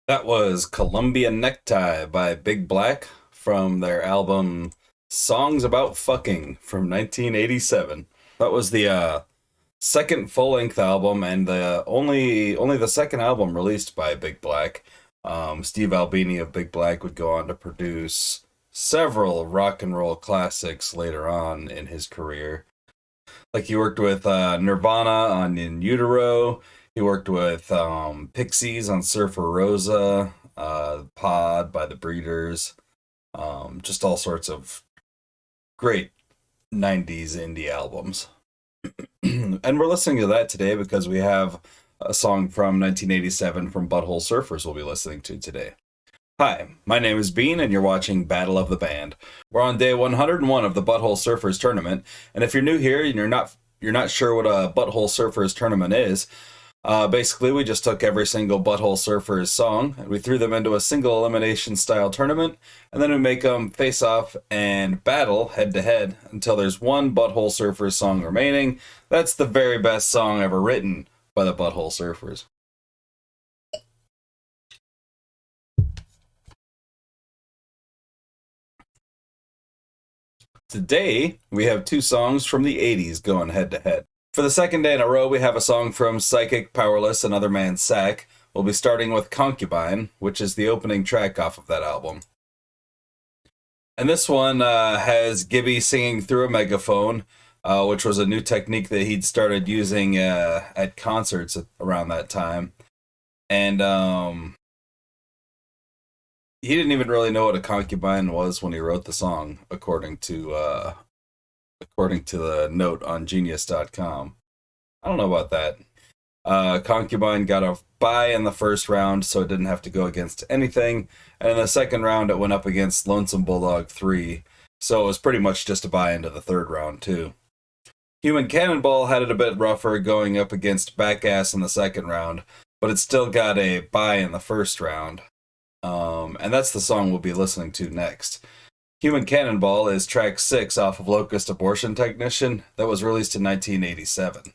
That was Columbia Necktie by Big Black from their album Songs About Fucking from 1987. That was the second full-length album and the only the second album released by Big Black. Steve Albini of Big Black would go on to produce several rock and roll classics later on in his career. Like he worked with Nirvana on In Utero. He worked with Pixies on Surfer Rosa, Pod by the Breeders, just all sorts of great 90s indie albums. And we're listening to that today because we have a song from 1987 from Butthole Surfers we'll be listening to today. Hi, my name is Bean, and you're watching Battle of the Band. We're on day 101 of the Butthole Surfers tournament, and if you're new here and you're not sure what a Butthole Surfers tournament is, basically we just took every single Butthole Surfers song and we threw them into a single elimination style tournament, and then we make them face off and battle head to head until there's one Butthole Surfers song remaining. That's the very best song ever written by the Butthole Surfers. Today, we have two songs from the 80s going head-to-head. For the second day in a row, we have a song from Psychic, Powerless, Another Man's Sack. We'll be starting with Concubine, which is the opening track off of that album. And this one has Gibby singing through a megaphone, which was a new technique that he'd started using at concerts around that time. And he didn't even really know what a concubine was when he wrote the song, according to the note on Genius.com. I don't know about that. Concubine got a bye in the first round, so it didn't have to go against anything. And in the second round, it went up against Lonesome Bulldog 3, so it was pretty much just a bye into the third round, too. Human Cannonball had it a bit rougher going up against Backass in the second round, but it still got a bye in the first round. And that's the song we'll be listening to next. Human Cannonball is track 6 off of Locust Abortion Technician that was released in 1987.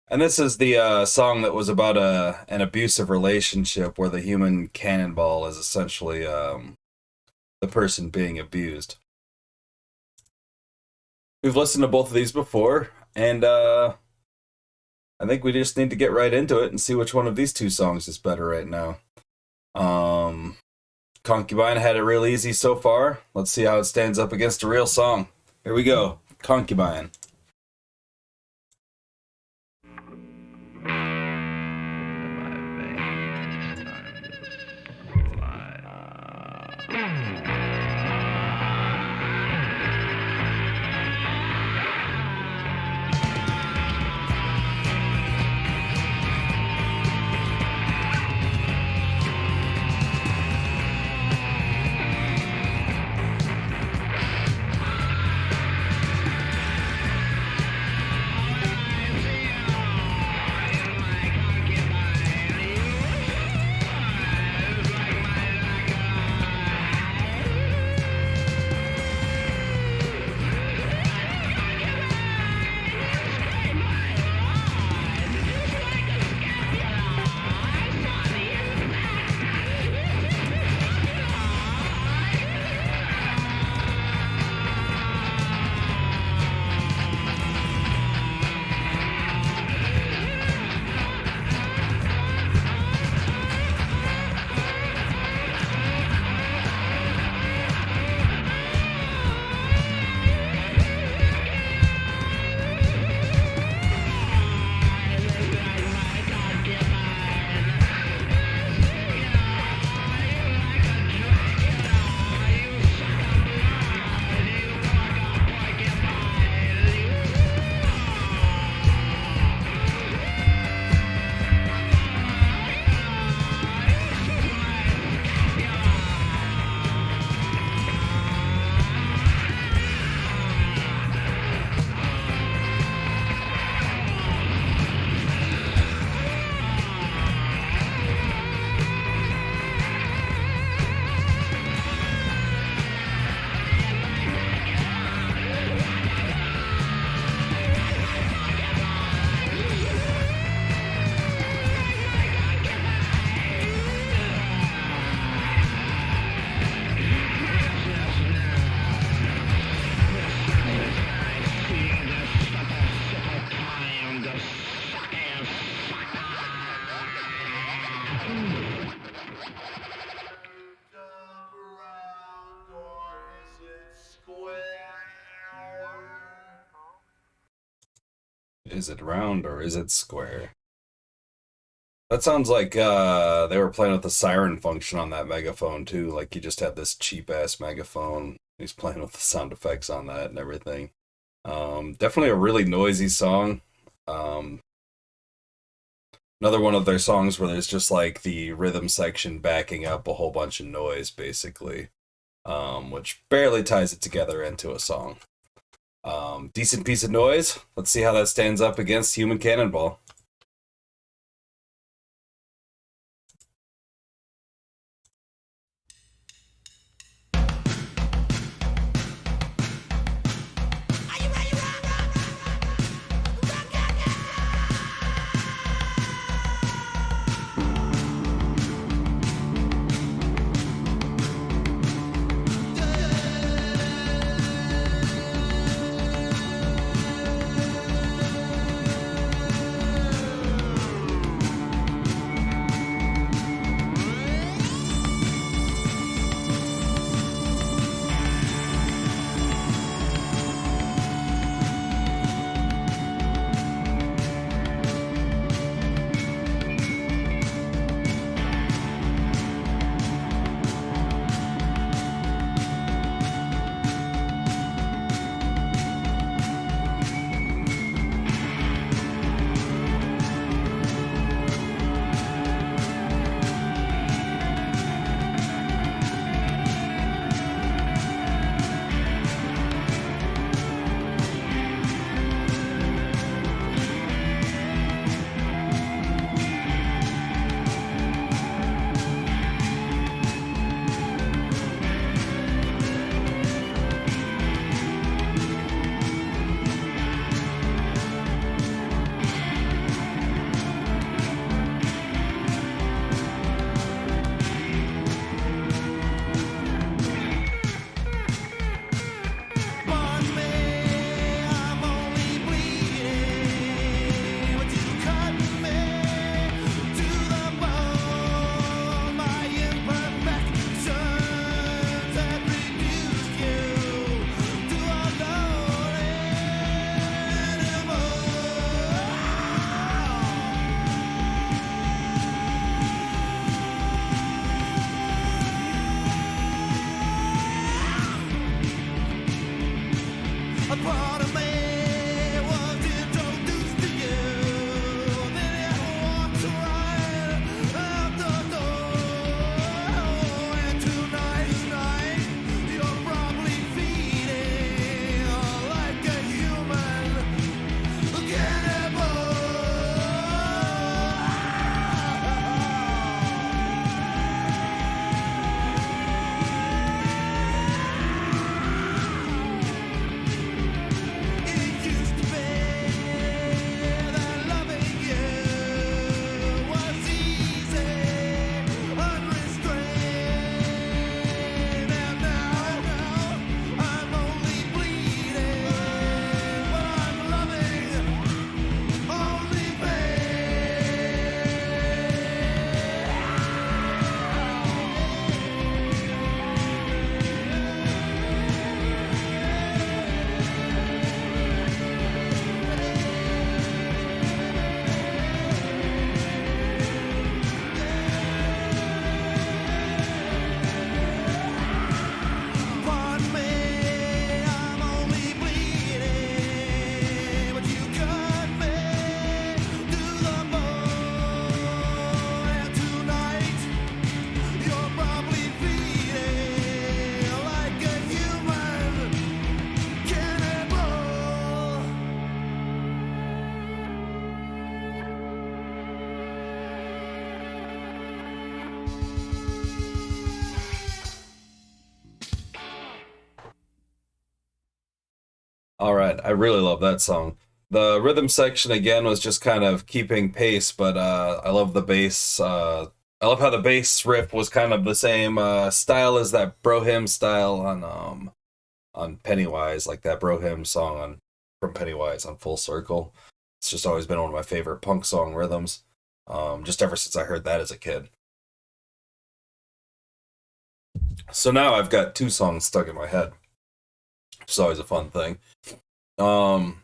And this is the song that was about an abusive relationship where the human cannonball is essentially the person being abused. We've listened to both of these before, and I think we just need to get right into it and see which one of these two songs is better right now. Concubine had it real easy so far. Let's see how it stands up against a real song. Here we go. Concubine. Is it round or is it square? That sounds like they were playing with the siren function on that megaphone too. Like you just had this cheap ass megaphone. He's playing with the sound effects on that and everything. Definitely a really noisy song. Um, Another one of their songs where there's just like the rhythm section backing up a whole bunch of noise, basically, which barely ties it together into a song. Decent piece of noise. Let's see how that stands up against Human Cannonball. All right, I really love that song. The rhythm section again was just kind of keeping pace, but I love the bass. I love how the bass riff was kind of the same style as that Brohim style on Pennywise, like that Brohim song on from Pennywise on Full Circle. It's just always been one of my favorite punk song rhythms. Just ever since I heard that as a kid. So now I've got two songs stuck in my head. It's always a fun thing. Um,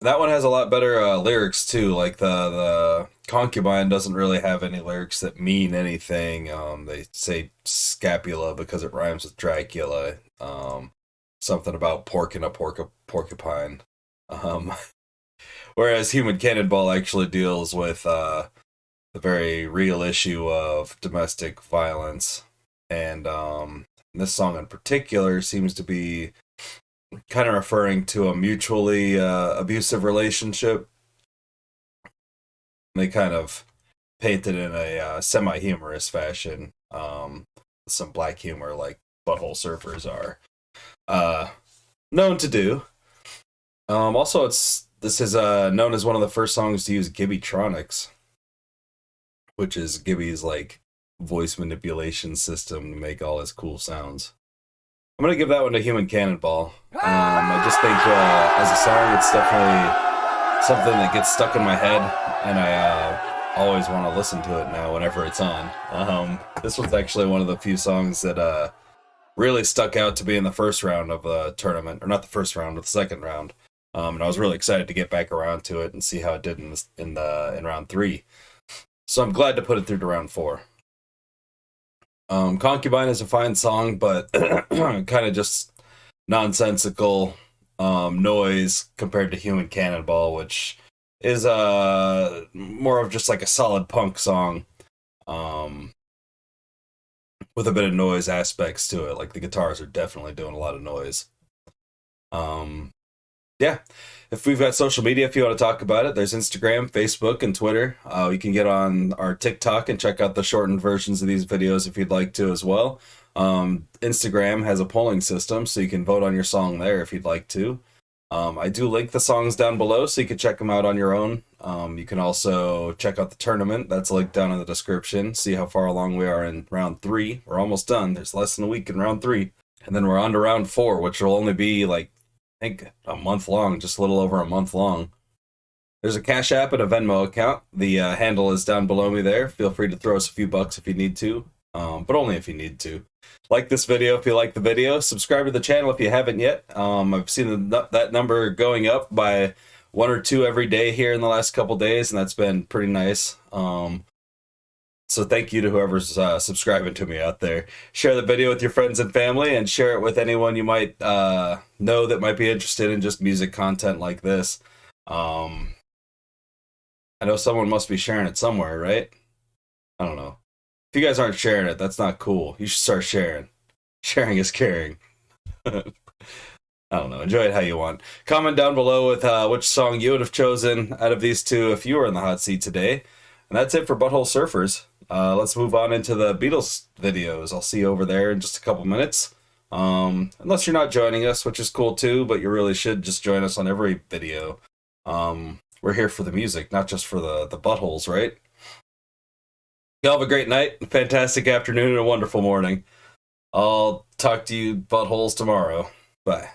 That one has a lot better lyrics too. Like the Concubine doesn't really have any lyrics that mean anything. They say scapula because it rhymes with Dracula. Something about porking a porcupine. Um, whereas Human Cannonball actually deals with the very real issue of domestic violence, and this song in particular seems to be kind of referring to a mutually abusive relationship. They kind of paint it in a semi-humorous fashion, some black humor like Butthole surfers are known to do. Also, this is known as one of the first songs to use Gibbytronics, which is Gibby's like voice manipulation system to make all his cool sounds. I'm gonna give that one to Human Cannonball. I just think as a song, it's definitely something that gets stuck in my head, and I always want to listen to it now whenever it's on. This was actually one of the few songs that really stuck out to be in the first round of the tournament, or not the first round, but the second round. And I was really excited to get back around to it and see how it did in round 3. So I'm glad to put it through to round 4. Concubine is a fine song, but kind of just nonsensical noise compared to Human Cannonball, which is more of just like a solid punk song with a bit of noise aspects to it. Like the guitars are definitely doing a lot of noise. Yeah, if we've got social media, if you want to talk about it, there's Instagram, Facebook, and Twitter. You can get on our TikTok and check out the shortened versions of these videos if you'd like to as well. Instagram has a polling system, so you can vote on your song there if you'd like to. I do link the songs down below, so you can check them out on your own. You can also check out the tournament. That's linked down in the description. See how far along we are in round 3. We're almost done. There's less than a week in round 3. And then we're on to round 4, which will only be like, I think a month long, just a little over a month long. There's a Cash App and a Venmo account. The handle is down below me there. Feel free to throw us a few bucks if you need to, but only if you need to. Like this video if you like the video. Subscribe to the channel if you haven't yet. I've seen that number going up by 1 or 2 every day here in the last couple days, and that's been pretty nice. So thank you to whoever's subscribing to me out there. Share the video with your friends and family, and share it with anyone you might know that might be interested in just music content like this. I know someone must be sharing it somewhere, right? I don't know. If you guys aren't sharing it, that's not cool. You should start sharing. Sharing is caring. I don't know. Enjoy it how you want. Comment down below with which song you would have chosen out of these two if you were in the hot seat today. And that's it for Butthole Surfers. Let's move on into the Beatles videos. I'll see you over there in just a couple minutes. Unless you're not joining us, which is cool too, but you really should just join us on every video. We're here for the music, not just for the buttholes, right? Y'all have a great night, a fantastic afternoon, and a wonderful morning. I'll talk to you buttholes tomorrow. Bye.